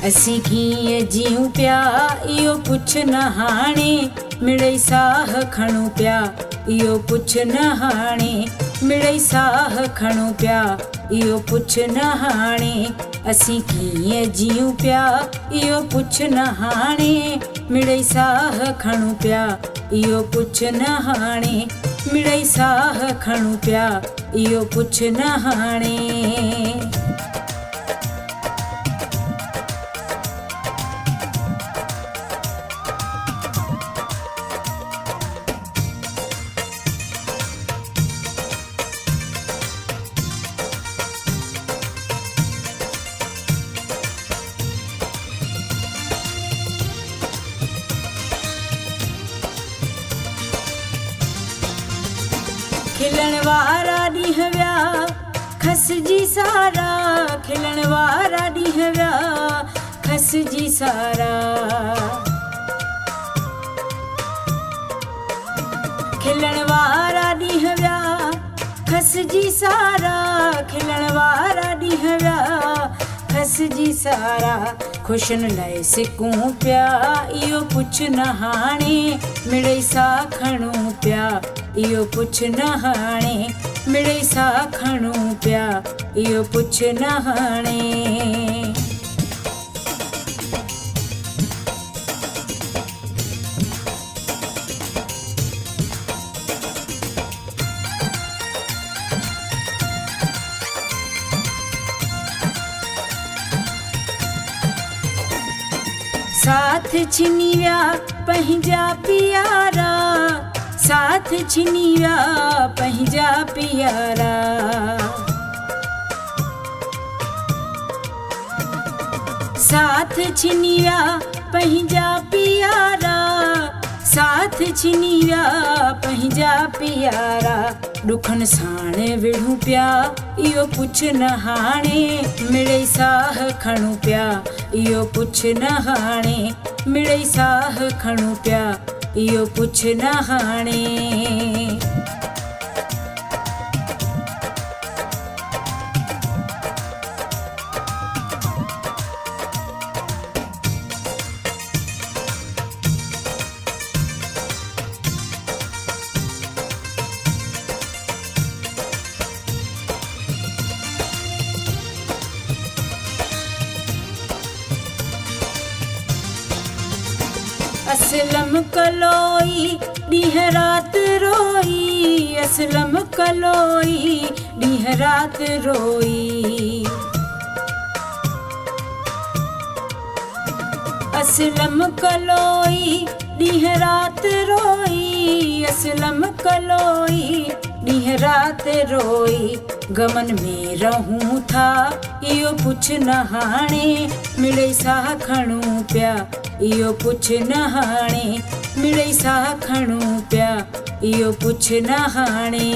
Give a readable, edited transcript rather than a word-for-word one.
असीं कीअं जीऊं पिया इहो पुछ न हाणे, मिड़ई साह खणूं पिया इहो पुछ न हाणे, मिड़ई साह खणूं पिया इहो पुछ न हाणे। असीं कीअं जीऊं पिया इहो पुछ न हाणे, मिड़ई साह खणूं पिया इहो पुछ न हाणे, मिड़ई साह खणूं पिया इहो पुछ न हाणे। खिलण वारा ॾींहं विया खसिजी सारा, खिलण वारा ॾींहं विया खसिजी सारा, खिलण वारा ॾींहं विया खसिजी सारा, खिलण वारा ॾींहं विया खसिजी सारा। ख़ुशियुनि लाइ सिकूं पिया इहो पुछ न हाणे, मिड़ई साह खणूं पिया इहो पुछ न हाणे, मिड़ई साह खणूं पिया इहो पुछ न हाणे। साथ छिनी विया पंहिंजा पियारा, साथ छिनी विया पंहिंजा पियारा, साथ छिनी विया पंहिंजा पियारा, साथ छिनी विया पंहिंजा पियारा। ॾुखनि साण विढ़ूं पिया इहो पुछ न हाणे, मिड़ई साह खणूं पिया इहो पुछ न हाणे, मिड़ई साह खणूं पिया इहो पुछ न हाणे। असलम कलोई ॾींहं राति रोई, असलम कलोई ॾींहं राति रोई, असलम कलोई ॾींहं राति रोई, असलम कलोई ॾींहं राति रोई। गमन में रहूं था इहो पुछ न हाणे, मिड़ई साह खणूं पिया इहो पुछ न हाणे, मिड़ई साह खणूं पिया इहो पुछ न हाणे।